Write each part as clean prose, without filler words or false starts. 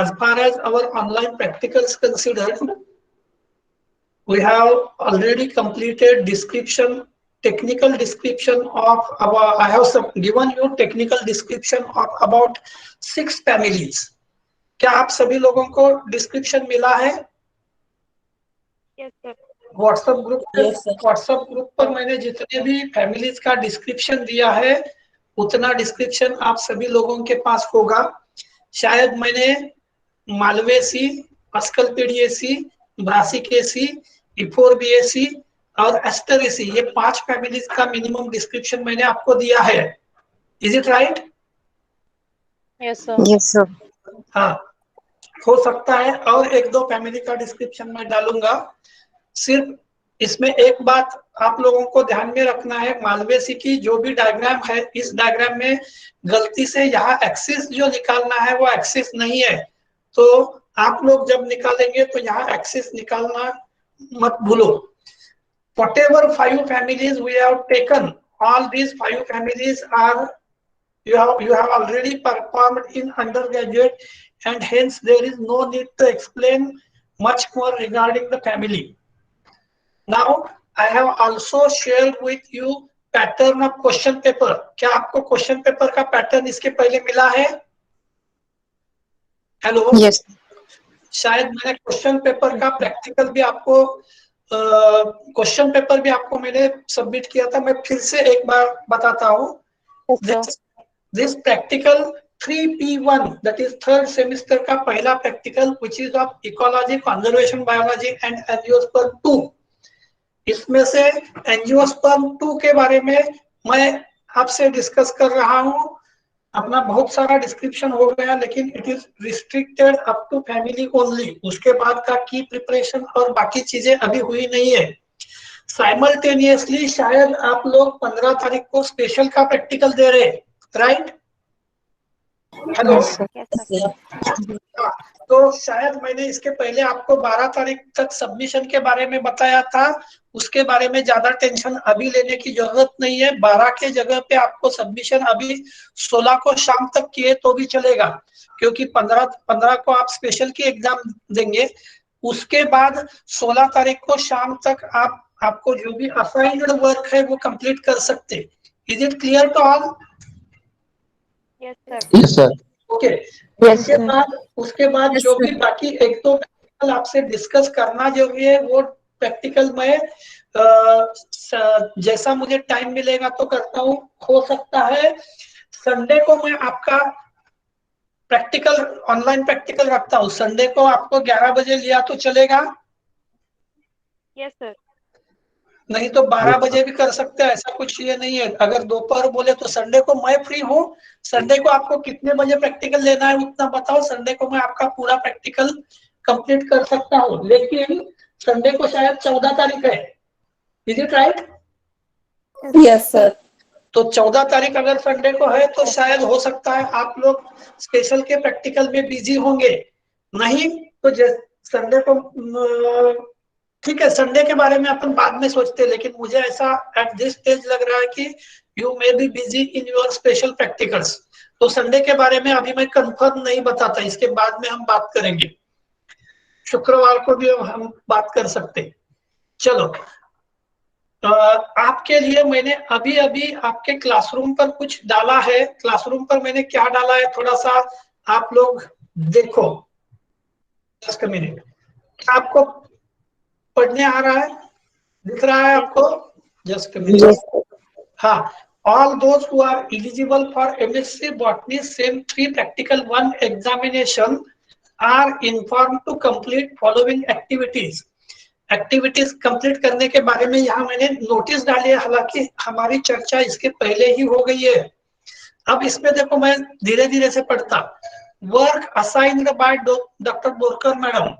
as far as our online practicals considered, we have already completed description, technical description of our, I have given you technical description of about 6 families. क्या आप सभी लोगों को description मिला है? Yes, sir. WhatsApp group पर मैंने जितने भी फैमिलीज का डिस्क्रिप्शन दिया है उतना डिस्क्रिप्शन आप सभी लोगों के पास होगा। शायद मैंने मालवेसी, अस्कलपेडिएसी, ब्रासिकेसी, इफोरबिएसी और एस्टरेसी, ये 5 फैमिलीज का मिनिमम डिस्क्रिप्शन मैंने आपको दिया है। Is it right? Yes, sir. Yes, sir. हाँ, हो सकता है और 1-2 फैमिली का डिस्क्रिप्शन मैं डालूंगा। सिर्फ इसमें एक बात आप लोगों को ध्यान में रखना है, मालवेसी की जो भी डायग्राम है, इस डायग्राम में गलती से यहाँ एक्सिस जो निकालना है वो एक्सिस नहीं है, तो आप लोग जब निकालेंगे तो यहाँ एक्सिस निकालना मत भूलो। Whatever 5 families we have taken, all these 5 families are you have already performed in undergraduate, and hence there is no need to explain much more regarding the family. Now I have also shared with you pattern of question paper. क्या आपको question paper का pattern इसके पहले मिला है? Hello? Yes. शायद मैंने question paper का प्रैक्टिकल भी आपको क्वेश्चन पेपर भी आपको मैंने सबमिट किया था। मैं फिर से एक बार बताता हूँ। This practical 3P1, that is third semester का पहला practical, which is of ecology, conservation biology and angiosperm 2, इसमें से एंजियोस्पर्म 2 के बारे में मैं आपसे डिस्कस कर रहा हूँ। अपना बहुत सारा डिस्क्रिप्शन हो गया, लेकिन it is restricted up to family only. उसके बाद का की प्रिपरेशन और बाकी चीजें अभी हुई नहीं है। साइमल्टेनियसली शायद आप लोग 15 तारीख को स्पेशल का प्रैक्टिकल दे रहे हैं, राइट? हेलो? Yes, sir. तो शायद मैंने इसके पहले आपको 12 तारीख तक सबमिशन के बारे में बताया था, उसके बारे में ज्यादा टेंशन अभी लेने की जरूरत नहीं है। 12 के जगह पे आपको सबमिशन अभी 16 को शाम तक किए तो भी चलेगा, क्योंकि 15 को आप स्पेशल की एग्जाम देंगे। उसके बाद 16 तारीख को शाम तक आपको जो भी असाइन्ड वर्क है वो कंप्लीट कर सकते। Is it clear to all? Yes, sir. Yes, sir. Okay. उसके बाद जो भी बाकी 1-2 प्रैक्टिकल आपसे डिस्कस करना जो भी है वो प्रैक्टिकल में जैसा मुझे टाइम मिलेगा तो करता हूँ। हो सकता है संडे को मैं आपका प्रैक्टिकल, ऑनलाइन प्रैक्टिकल रखता हूँ। संडे को आपको 11 बजे लिया तो चलेगा? Yes, sir. नहीं तो 12 बजे भी कर सकते हैं, ऐसा कुछ ये नहीं है। अगर दोपहर बोले तो संडे को मैं फ्री हूँ। संडे को आपको कितने बजे प्रैक्टिकल लेना है उतना बताओ, संडे को मैं आपका पूरा प्रैक्टिकल कंप्लीट कर सकता हूँ। लेकिन संडे को शायद 14 तारीख है, is it right? Yes, sir. तो 14 तारीख अगर संडे को है तो शायद हो सकता है आप लोग स्पेशल के प्रैक्टिकल में बिजी होंगे। नहीं तो संडे को ठीक है, संडे के बारे में अपन बाद में सोचते हैं, लेकिन मुझे ऐसा एट दिस स्टेज लग रहा है कि you may be busy in your special practicals. तो संडे के बारे में अभी मैं कंफर्म नहीं बताता, इसके बाद में हम बात करेंगे। शुक्रवार को भी हम बात कर सकते हैं। चलो, आपके लिए मैंने अभी अभी आपके क्लासरूम पर कुछ डाला है। क्लासरूम पर मैंने क्या डाला है थोड़ा सा आप लोग देखो। जस्ट अ मिनट, आपको पढ़ने आ रहा है? दिख रहा है आपको? Just a minute. हाँ, all those who are eligible for MSc Botany Sem 3 Practical 1 examination are informed to complete following activities. Activities complete करने के बारे में यहाँ मैंने नोटिस डाली है, हालांकि हमारी चर्चा इसके पहले ही हो गई है। अब इसमें देखो, मैं धीरे धीरे से पढ़ता। Work assigned by doctor Borkar madam.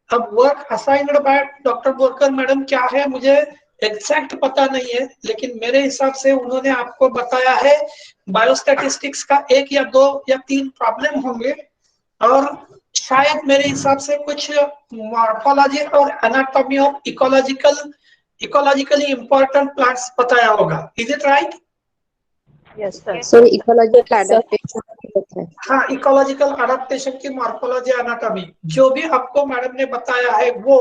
अब work assigned by doctor Borkar madam क्या है मुझे एग्जैक्ट पता नहीं है, लेकिन मेरे हिसाब से उन्होंने आपको बताया है बायोस्टैटिस्टिक्स का 1 या 2 या 3 प्रॉब्लम होंगे, और शायद मेरे हिसाब से कुछ मॉर्फोलॉजी और anatomy of ecologically important plants बताया होगा। Is it right? Yes, sir. So ecological adaptation हाँ, इकोलॉजिकल अडेप्टेशन की मॉर्फोलॉजी एनाटॉमी जो भी आपको मैडम ने बताया है वो,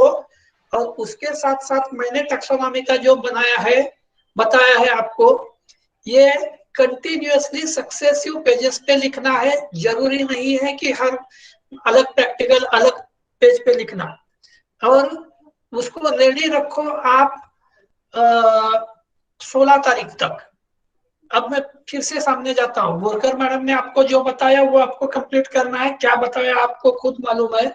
और उसके साथ साथ मैंने टैक्सोनॉमी का जो बताया है आपको, ये कंटिन्यूअसली सक्सेसिव पेजेस पे लिखना है। जरूरी नहीं है कि हर अलग प्रैक्टिकल अलग पेज पे लिखना, और उसको रेडी रखो आप 16 तारीख तक। अब मैं फिर से सामने जाता हूँ, बोरकर मैडम ने आपको जो बताया वो आपको कंप्लीट करना है। क्या बताया आपको खुद मालूम है।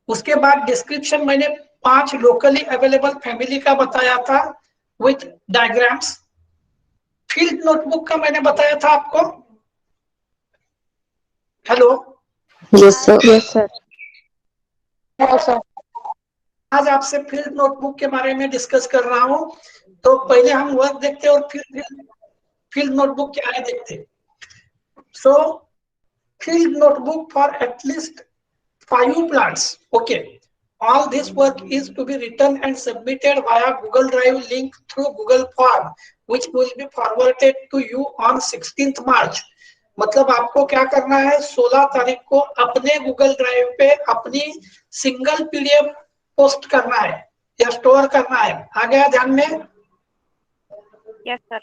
उसके बाद डिस्क्रिप्शन मैंने 5 लोकली अवेलेबल फैमिली का बताया था विथ डायग्राम्स। फील्ड नोटबुक का मैंने बताया था आपको। Hello, Yes, sir. Yes, sir. Yes, sir. आज आपसे फील्ड नोटबुक के बारे में डिस्कस कर रहा हूँ। तो पहले हम वर्क देखते और फिर फील्ड नोटबुक क्या है देखते। सो field notebook for at least 5 plants. Okay. All this work is to be written and submitted via Google Drive link through Google Form, which will be forwarded to you on 16th March. मतलब आपको क्या करना है, 16 तारीख को अपने Google drive पे अपनी सिंगल पीडीएफ पोस्ट करना है या स्टोर करना है। आ गया ध्यान में? Yes, sir.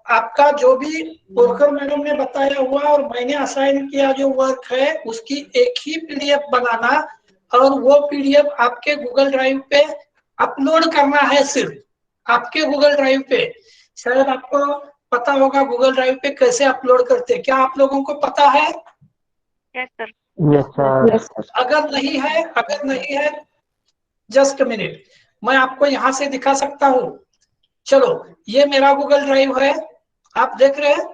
आपका जो भी बोरकर मैडम ने बताया हुआ और मैंने असाइन किया जो वर्क है, उसकी एक ही पीडीएफ बनाना, और वो पीडीएफ आपके गूगल ड्राइव पे अपलोड करना है। सिर्फ आपके गूगल ड्राइव पे, शायद आपको पता होगा गूगल ड्राइव पे कैसे अपलोड करते हैं। क्या आप लोगों को पता है? Yes, sir. Yes, sir. Yes, sir. अगर नहीं है जस्ट मिनट, मैं आपको यहाँ से दिखा सकता हूँ। चलो, ये मेरा गूगल ड्राइव है, आप देख रहे हैं?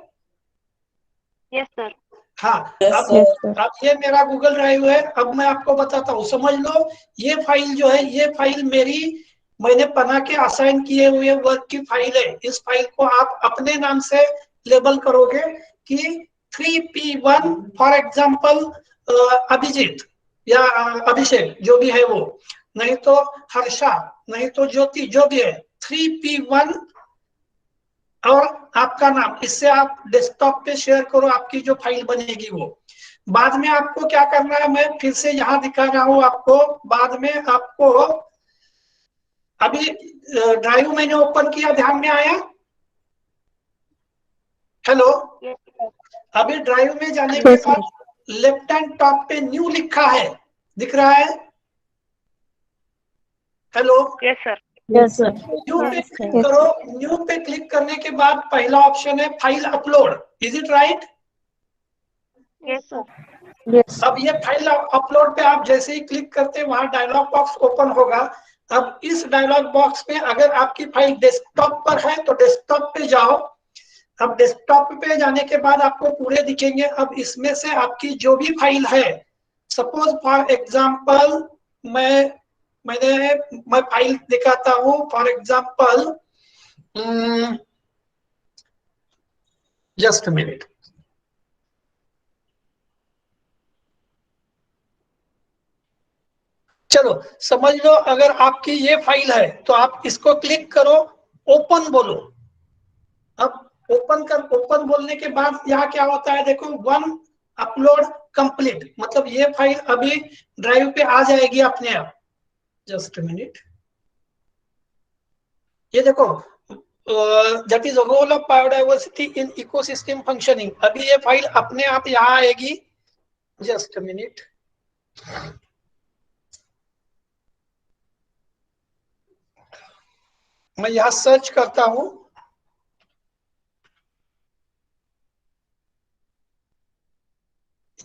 Yes, sir. हाँ, अब ये मेरा गूगल ड्राइव है। अब मैं आपको बताता हूँ, समझ लो। ये फाइल जो है, ये फाइल मेरी मैंने बना के असाइन किए हुए वर्क की फाइल है। इस फाइल को आप अपने नाम से लेबल करोगे कि 3P1 फॉर एग्जाम्पल अभिजीत या अभिषेक, जो भी है वो, नहीं तो हर्षा, नहीं तो ज्योति, जो भी है 3P1 और आपका नाम। इससे आप डेस्कटॉप पे शेयर करो, आपकी जो फाइल बनेगी वो। बाद में आपको क्या करना है, मैं फिर से यहाँ दिखा रहा हूँ आपको। बाद में आपको अभी ड्राइव मैंने ओपन किया, ध्यान में आया? Hello, Yes, sir. अभी ड्राइव में जाने के बाद लेफ्ट हैंड टॉप पे न्यू लिखा है, दिख रहा है? Hello, Yes, sir. Yes, sir. New पे क्लिक करो। न्यू पे क्लिक करने के बाद पहला ऑप्शन है file upload. Is it right? Yes, sir. Yes. अब ये फाइल अपलोड पे आप जैसे ही क्लिक करते हैं, वहां डायलॉग बॉक्स ओपन होगा। अब इस डायलॉग बॉक्स में अगर आपकी फाइल डेस्कटॉप पर है तो डेस्कटॉप पे जाओ। अब डेस्कटॉप पे जाने के बाद आपको पूरे दिखेंगे। अब इसमें से आपकी जो भी फाइल है, सपोज फॉर एग्जांपल मैं फाइल दिखाता हूं। For example, just minute. चलो समझ लो, अगर आपकी ये फाइल है तो आप इसको क्लिक करो, ओपन बोलो। अब ओपन बोलने के बाद यहाँ क्या होता है देखो, 1 अपलोड कंप्लीट, मतलब ये फाइल अभी ड्राइव पे आ जाएगी अपने आप। जस्ट मिनट, ये देखो, that is role of biodiversity in ecosystem functioning. अभी ये फाइल अपने आप यहाँ आएगी। जस्ट मिनट, मैं यहाँ सर्च करता हूं।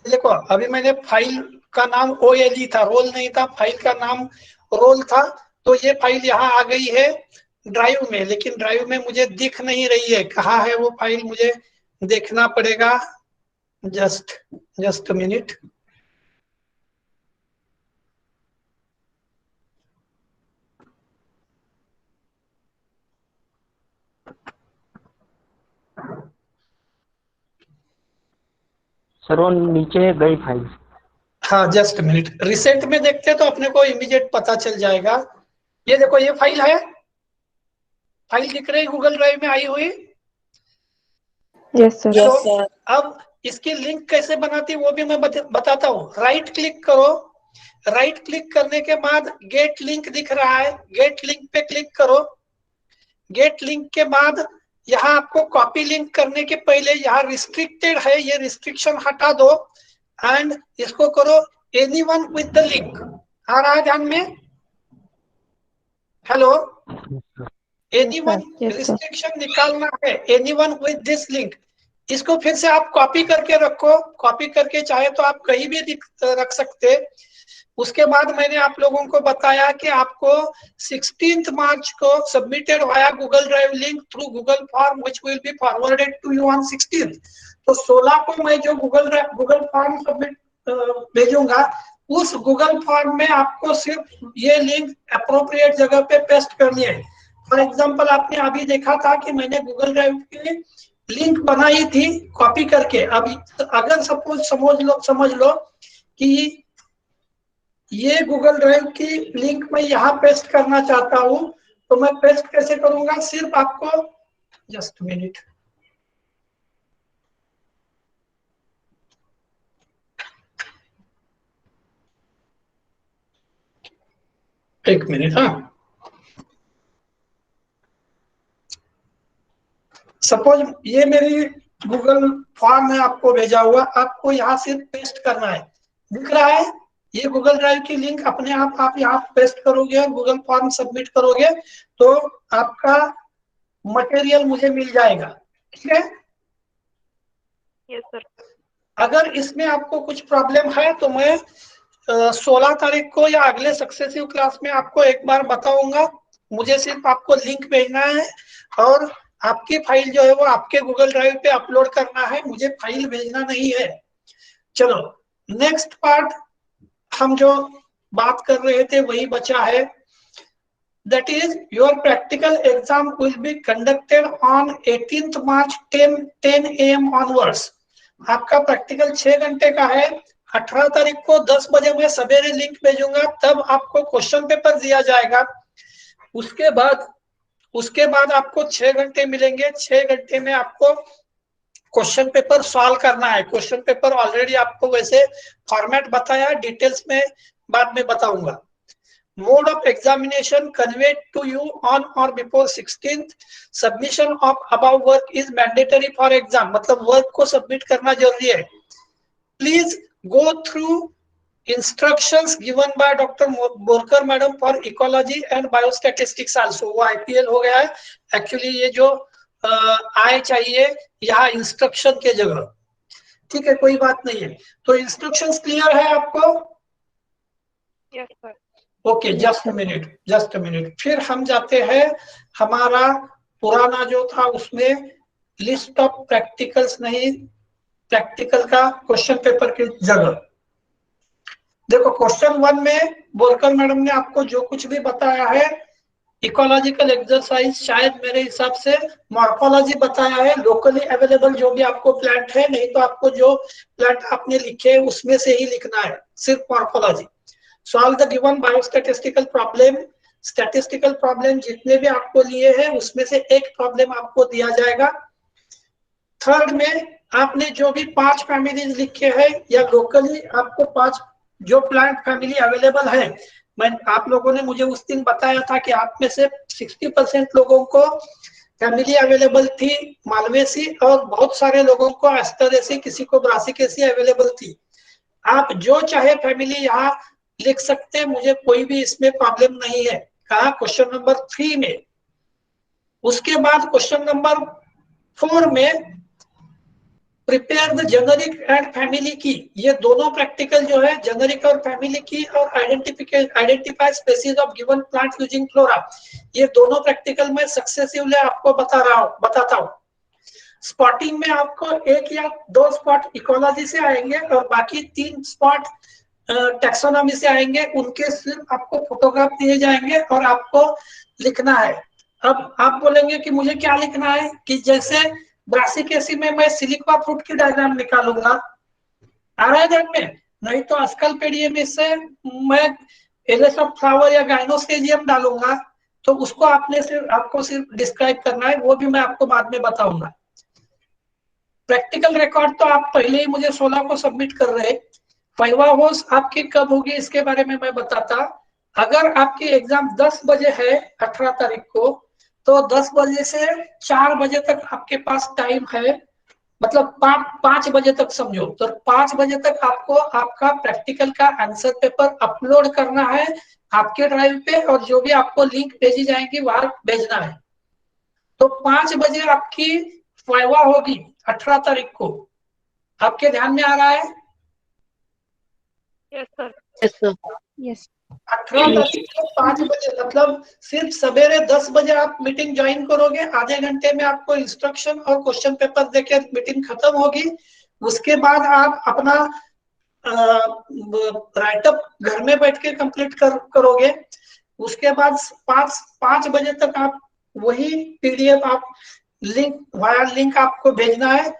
देखो, अभी मैंने फाइल का नाम OLE था, रोल नहीं था, फाइल का नाम रोल था। तो ये फाइल यहाँ आ गई है ड्राइव में, लेकिन ड्राइव में मुझे दिख नहीं रही है। कहाँ है वो फाइल, मुझे देखना पड़ेगा। Just minute. सर वो नीचे गई फाइल। हाँ, जस्ट मिनट, रिसेंट में देखते तो अपने को इमीडिएट पता चल जाएगा। ये देखो, ये फाइल है, फाइल दिख रही गूगल ड्राइव में आई हुई। Yes, sir. तो अब इसकी लिंक कैसे बनाती है वो भी मैं बताता हूँ। राइट क्लिक करो, राइट क्लिक करने के बाद गेट लिंक दिख रहा है, गेट लिंक पे क्लिक करो। गेट लिंक के बाद यहाँ आपको कॉपी लिंक करने के पहले यहाँ रिस्ट्रिक्टेड है, ये रिस्ट्रिक्शन हटा दो एंड इसको करो एनीवन विद द लिंक। आ रहा है ध्यान में? Hello, anyone Yes, sir. Restriction निकालना है, एनीवन विद दिस लिंक। इसको फिर से आप कॉपी करके रखो, कॉपी करके चाहे तो आप कहीं भी रख सकते। उसके बाद मैंने आप लोगों को बताया कि आपको 16 मार्च को submitted via Google drive link through Google form which will be forwarded to you on 16। तो 16 को मैं जो गूगल फॉर्म सबमिट भेजूंगा, उस गूगल फॉर्म में आपको सिर्फ ये लिंक अप्रोप्रिएट जगह पे पेस्ट करनी है। फॉर एग्जांपल आपने अभी देखा था कि मैंने गूगल ड्राइव की लिंक बनाई थी कॉपी करके। अभी अगर सपोज समझ लो कि ये गूगल ड्राइव की लिंक मैं यहाँ पेस्ट करना चाहता हूँ, तो मैं पेस्ट कैसे करूंगा? सिर्फ आपको जस्ट मिनट, एक मिनट। हाँ, सपोज ये मेरी गूगल फॉर्म है आपको भेजा हुआ, आपको यहाँ सिर्फ पेस्ट करना है। दिख रहा है ये गूगल ड्राइव की लिंक अपने आप यहाँ पेस्ट करोगे और गूगल फॉर्म सबमिट करोगे तो आपका मटेरियल मुझे मिल जाएगा। ठीक है? Yes sir. अगर इसमें आपको कुछ प्रॉब्लम है तो मैं 16 तारीख को या अगले सक्सेसिव क्लास में आपको एक बार बताऊंगा। मुझे सिर्फ आपको लिंक भेजना है और आपकी फाइल जो है वो आपके गूगल ड्राइव पे अपलोड करना है, मुझे फाइल भेजना नहीं है। चलो नेक्स्ट पार्ट, हम जो बात कर रहे थे वही बचा है। That is, your practical exam will be conducted on 18th March 10 AM onwards. आपका प्रैक्टिकल 6 घंटे का है। 18 तारीख को 10 बजे मैं सवेरे लिंक भेजूंगा, तब आपको क्वेश्चन पेपर दिया जाएगा। उसके बाद आपको 6 घंटे मिलेंगे। 6 घंटे में आपको क्वेश्चन पेपर सॉल्व करना है। क्वेश्चन पेपर ऑलरेडी आपको वैसे फॉर्मेट बताया, डिटेल्स में बाद में बताऊंगा। Mode of examination conveyed to you on or before 16th. Submission of above work is mandatory for exam. मतलब वर्क को सबमिट करना जरूरी है। Please go through instructions given by Dr. Borkar madam for ecology and biostatistics also. वो IPL हो गया है। Actually ये जो आए चाहिए यहाँ इंस्ट्रक्शन के जगह। ठीक है, कोई बात नहीं है। तो इंस्ट्रक्शंस क्लियर है आपको? Yes sir. Okay, just a minute. फिर हम जाते हैं हमारा पुराना जो था उसमें लिस्ट ऑफ प्रैक्टिकल्स, नहीं प्रैक्टिकल का क्वेश्चन पेपर की जगह। देखो क्वेश्चन 1 में बोरकर मैडम ने आपको जो कुछ भी बताया है, इकोलॉजिकल एक्सरसाइज शायद मेरे हिसाब से मॉर्फोलॉजी बताया है, लोकली अवेलेबल जो भी आपको प्लांट है, नहीं तो आपको जो प्लांट आपने लिखे उसमें से ही लिखना है, सिर्फ morphology. Solve the given biostatistical problem. Statistical problem जितने भी आपको लिए हैं उसमें से एक प्रॉब्लम आपको दिया जाएगा। थर्ड में आपने जो भी 5 फैमिलीज लिखे हैं या लोकली आपको 5 जो प्लांट फैमिली अवेलेबल है, मैं आप लोगों ने मुझे उस दिन बताया था कि आप में से 60% लोगों को फैमिली अवेलेबल थी मालवेसी और बहुत सारे लोगों को एस्टरेसी, किसी को ब्रासिकेसी अवेलेबल थी। आप जो चाहे फैमिली यहाँ लिख सकते हैं, मुझे कोई भी इसमें प्रॉब्लम नहीं है। कहा क्वेश्चन नंबर 3 में। उसके बाद क्वेश्चन नंबर 4 में prepare the generic and family की। ये दोनों प्रैक्टिकल जो है जेनेरिक और फैमिली की और identify species of given plant using flora, ये दोनों प्रैक्टिकल में सक्सेसिवली आपको बताता हूँ। स्पॉटिंग में आपको 1 या 2 स्पॉट इकोलॉजी से आएंगे और बाकी 3 स्पॉट टैक्सोनॉमी से आएंगे। उनके सिर्फ आपको फोटोग्राफ दिए जाएंगे और आपको लिखना है। अब आप बोलेंगे कि मुझे क्या लिखना है, कि जैसे ब्रासिकेसी में मैं सिलिक्वा फ्रूट की डायग्राम निकालूंगा, आ रहा है ध्यान में? नहीं तो अस्कलपेडियम से मैं एलिस ऑफ फ्लावर या गाइनोस्टेजियम डालूंगा, तो उसको आपको सिर्फ डिस्क्राइब करना है, वो भी मैं आपको बाद में बताऊंगा। प्रैक्टिकल रिकॉर्ड तो आप पहले ही मुझे 16 को सबमिट कर रहे। वाइवा होस आपकी कब होगी इसके बारे में मैं बताता। अगर आपकी एग्जाम 10 बजे है 18 तारीख को, तो 10 बजे से 4 बजे तक आपके पास टाइम है, मतलब 5 बजे तक समझो, तो 5 बजे तक आपको आपका प्रैक्टिकल का आंसर पेपर अपलोड करना है आपके ड्राइव पे, और जो भी आपको लिंक भेजी जाएंगी वहां भेजना है। तो 5 बजे आपकी वाइवा होगी 18 तारीख को। आपके ध्यान में आ रहा है? Yes sir. Yes, sir. Yes. 18 तारीख को 5 बजे, मतलब सिर्फ सवेरे 10 बजे आप मीटिंग ज्वाइन करोगे। आधे घंटे में आपको इंस्ट्रक्शन और क्वेश्चन पेपर देके मीटिंग खत्म होगी। उसके बाद आप अपना राइटअप घर में बैठ के कंप्लीट करोगे। उसके बाद 5 बजे तक आप वही पीडीएफ आप वाया लिंक आपको भेजना है।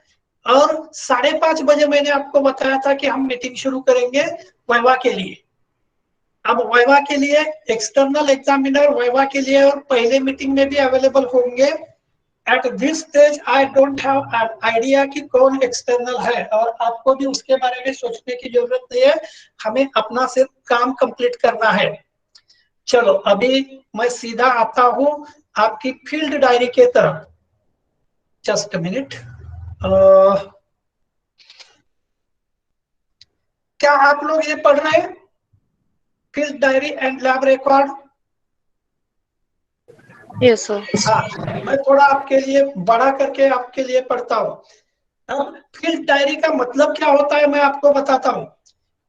और 5:30 बजे मैंने आपको बताया था कि हम मीटिंग शुरू करेंगे वाइवा के लिए। अब वाइवा के लिए एक्सटर्नल एग्जामिनर वाइवा के लिए और पहले मीटिंग में भी अवेलेबल होंगे। At this stage I don't have idea कि कौन एक्सटर्नल है, और आपको भी उसके बारे में सोचने की जरूरत नहीं है। हमें अपना सिर्फ काम कंप्लीट करना है। चलो अभी मैं सीधा आता हूं आपकी फील्ड डायरी के तरफ। Just minute. क्या आप लोग ये पढ़ रहे हैं, field diary and lab record? Yes, sir. हाँ, मैं थोड़ा आपके लिए बड़ा करके आपके लिए पढ़ता हूँ। अब फील्ड डायरी का मतलब क्या होता है मैं आपको बताता हूँ।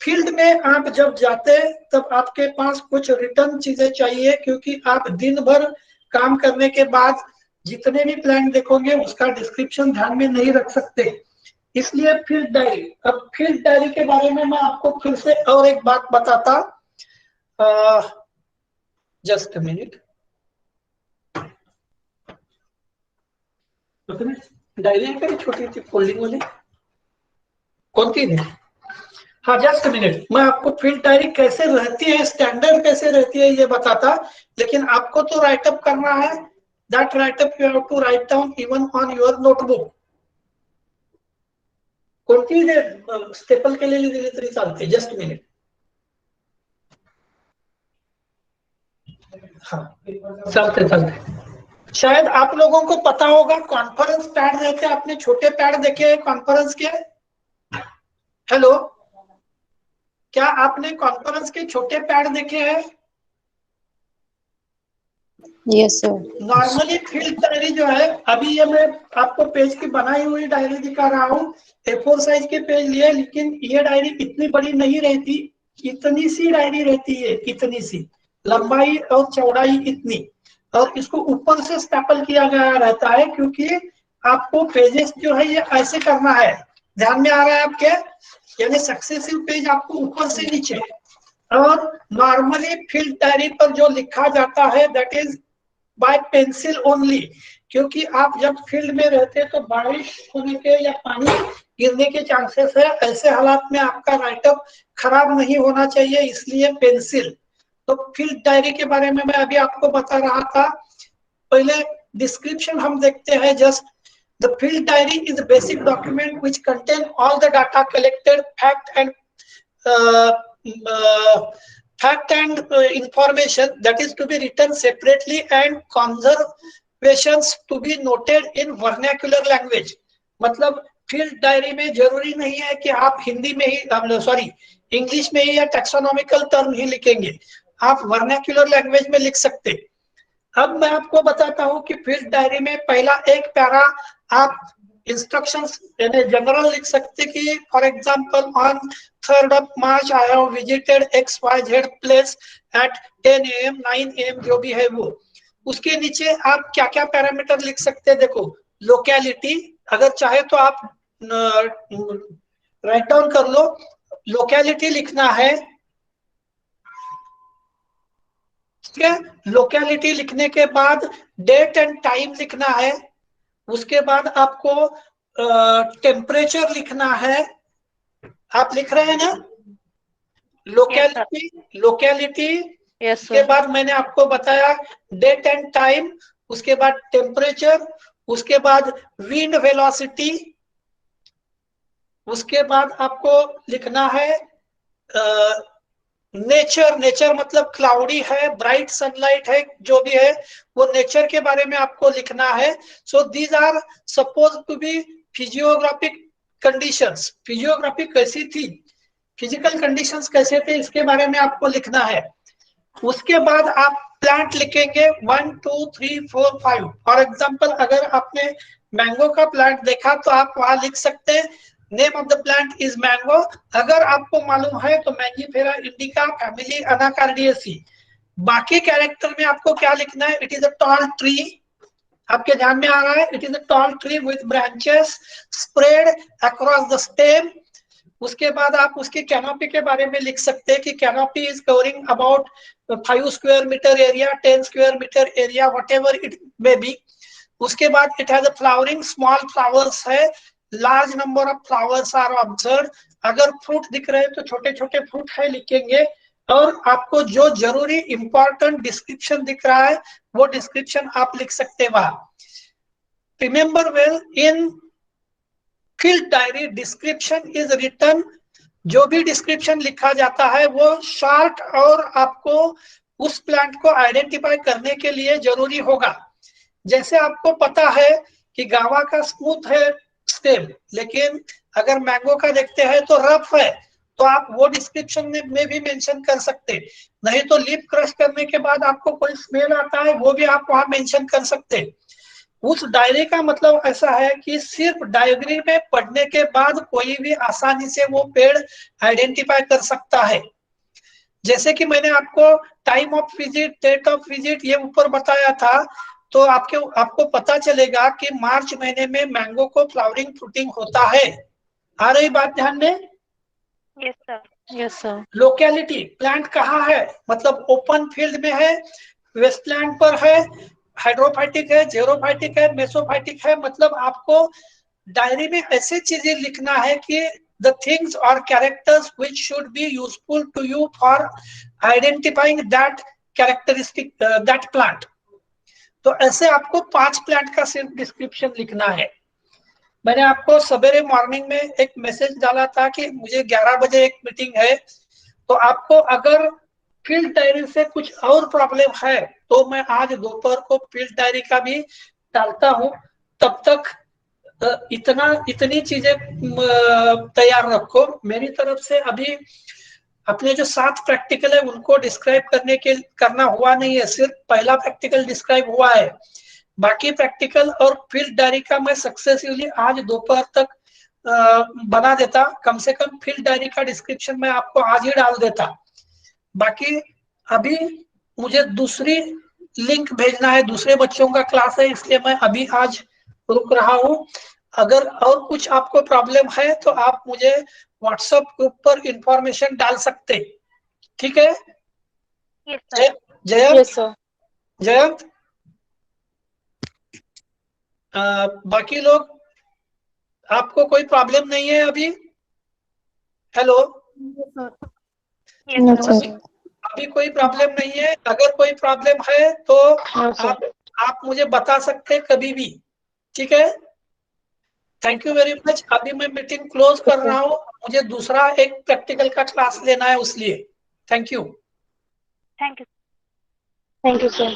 फील्ड में आप जब जाते हैं तब आपके पास कुछ रिटर्न चीजें चाहिए, क्योंकि आप दिन भर काम करने के बाद जितने भी प्लान देखोगे उसका डिस्क्रिप्शन ध्यान में नहीं रख सकते, इसलिए फील्ड डायरी। अब फील्ड डायरी के बारे में मैं आपको फिर से और एक बात बताता। Just minute. डायरी है क्या छोटी सी फोल्डिंग वाली, कौन सी है? हाँ जस्ट मिनट, मैं आपको फील्ड डायरी कैसे रहती है, स्टैंडर्ड कैसे रहती है ये बताता। लेकिन आपको तो राइटअप करना है। That write up you have to write down even on your notebook. कोणती स्टेपल केलेली दिली तरी चालते। Just minute. हाँ चलते चलते। शायद आप लोगों को पता होगा कॉन्फ्रेंस पैड रहते हैं, आपने छोटे पैड देखे हैं कॉन्फ्रेंस के? हेलो, क्या आपने कॉन्फ्रेंस के छोटे पैड देखे हैं? Yes, sir. Normally field diary जो है, अभी ये मैं आपको पेज की बनाई हुई डायरी दिखा रहा हूँ, A4 साइज के पेज लिए, लेकिन ये डायरी इतनी बड़ी नहीं रहती, इतनी सी डायरी रहती है, इतनी सी लंबाई और चौड़ाई इतनी, और इसको ऊपर से स्टेपल किया गया रहता है, क्योंकि आपको पेजेस जो है ये ऐसे करना है। ध्यान में आ रहा है आपके? यानी सक्सेसिव पेज आपको ऊपर से नीचे। और नॉर्मली फील्ड डायरी पर जो लिखा जाता है that is by pencil only, क्योंकि आप जब फील्ड में रहते हैं तो बारिश होने के या पानी गिरने के चांसेस है। ऐसे हालात में आपका राइटअप खराब नहीं होना चाहिए, इसलिए पेंसिल। तो फील्ड डायरी के बारे में मैं अभी आपको बता रहा था। पहले डिस्क्रिप्शन हम देखते हैं। Just the field diary is a basic document which contain all the data collected, fact and information that is to be written separately and conservations to be noted in vernacular language। मतलब field diary में जरूरी नहीं है कि आप हिंदी में ही, sorry English में ही या टेक्सोनॉमिकल टर्म ही लिखेंगे, आप वर्नाक्युलर लैंग्वेज में लिख सकते। अब मैं आपको बताता हूं कि फील्ड डायरी में पहला एक पैरा आप इंस्ट्रक्शंस यानी जनरल लिख सकते कि for example on 3rd of March I have visited XYZ place at 10 AM 9 AM जो भी है वो। उसके नीचे आप क्या क्या पैरामीटर लिख सकते हैं, देखो लोकेलिटी, अगर चाहे तो आप राइट डाउन कर लो। लोकेलिटी लिखना है, ठीक है। लोकेलिटी लिखने के बाद डेट एंड टाइम लिखना है। उसके बाद आपको टेम्परेचर लिखना है। आप लिख रहे हैं ना? लोकेलिटी Yes, के sir. बाद मैंने आपको बताया डेट एंड टाइम, उसके बाद टेम्परेचर, उसके बाद विंड वेलोसिटी, उसके बाद आपको लिखना है नेचर। नेचर मतलब क्लाउडी है, ब्राइट सनलाइट है, जो भी है वो नेचर के बारे में आपको लिखना है। So these are suppose to be physiographic conditions. Physiography कैसी थी, फिजिकल कंडीशंस कैसे थे, इसके बारे में आपको लिखना है। उसके बाद आप प्लांट लिखेंगे 1 2 3 4 5। फॉर एग्जांपल अगर आपने मैंगो का प्लांट देखा तो आप वहां लिख सकते हैं name of the plant is mango. अगर आपको मालूम है तो मैंगीफेरा इंडिका फैमिली अनाकार्डियेसी। बाकी कैरेक्टर में आपको क्या लिखना है, it is a tall tree. आपके ध्यान में आ रहा है, it is a tall tree with branches spread across the stem. उसके बाद आप उसकी कैनोपी के बारे में लिख सकते हैं कि canopy is covering about 5 square metre area, 10 square metre area, whatever it may be. उसके बाद it has a flowering, small flowers है, large number of flowers are observed. अगर फ्रूट दिख रहे हैं तो छोटे छोटे फ्रूट है लिखेंगे। और आपको जो जरूरी इंपॉर्टेंट डिस्क्रिप्शन दिख रहा है वो डिस्क्रिप्शन आप लिख सकते हैं वहां। Remember well, in field diary description is written. जो भी डिस्क्रिप्शन लिखा जाता है वो शॉर्ट और आपको उस प्लांट को आइडेंटिफाई करने के लिए जरूरी होगा। जैसे आपको पता है कि गावा का स्मूथ है स्टेम, लेकिन अगर मैंगो का देखते हैं तो रफ है, तो आप वो डिस्क्रिप्शन में भी मेंशन कर सकते। नहीं तो लिप क्रश करने के बाद आपको कोई स्मेल आता है वो भी आप वहां मेंशन कर सकते। उस डायरी का मतलब ऐसा है कि सिर्फ डायरी में पढ़ने के बाद कोई भी आसानी से वो पेड़ आइडेंटिफाई कर सकता है। जैसे कि मैंने आपको time of visit, date of visit ये ऊपर बताया था, तो आपको पता चलेगा कि मार्च महीने में मैंगो को फ्लावरिंग फ्रूटिंग होता है। आ रही बात ध्यान में? Yes, sir. Yes, sir. Locality, plant कहाँ है, मतलब ओपन फील्ड में है, वेस्टलैंड पर है, हाइड्रोफाइटिक है, जेरोफाइटिक है, मेसोफाइटिक है। मतलब आपको डायरी में ऐसी चीजें लिखना है कि the things or characters which should be useful to you for identifying that characteristic, that plant। तो ऐसे आपको 5 प्लांट का सिर्फ डिस्क्रिप्शन लिखना है। मैंने आपको सवेरे मॉर्निंग में एक मैसेज डाला था कि मुझे 11 बजे एक मीटिंग है, तो आपको अगर फील्ड डायरी से कुछ और प्रॉब्लम है तो मैं आज दोपहर को फील्ड डायरी का भी डालता हूं। तब तक इतनी चीजें तैयार रखो। मेरी तरफ से अभी अपने जो 7 प्रैक्टिकल है उनको डिस्क्राइब करना हुआ नहीं है, सिर्फ पहला प्रैक्टिकल डिस्क्राइब हुआ है। बाकी प्रैक्टिकल और फील्ड डायरी का मैं सक्सेसिवली आज दोपहर तक बना देता। कम से कम फील्ड डायरी का डिस्क्रिप्शन मैं आपको आज ही डाल देता। बाकी अभी मुझे दूसरी लिंक भेजना है, दूसरे बच्चों का क्लास है, इसलिए मैं अभी आज रुक रहा हूँ। अगर और कुछ आपको प्रॉब्लम है तो आप मुझे व्हाट्सएप ग्रुप पर इंफॉर्मेशन डाल सकते, ठीक है? Yes, sir. Jayant, Yes, sir. Jayant, बाकी लोग, आपको कोई प्रॉब्लम नहीं है अभी? Hello? Yes, No, sir. sir. अभी कोई प्रॉब्लम नहीं है? अगर कोई प्रॉब्लम है तो No, sir. आप मुझे बता सकते हैं कभी भी, ठीक है? Thank you very much. अभी मैं मीटिंग क्लोज कर रहा हूँ, मुझे दूसरा एक प्रैक्टिकल का क्लास लेना है उसलिए। Thank you. Thank you. Thank you, sir.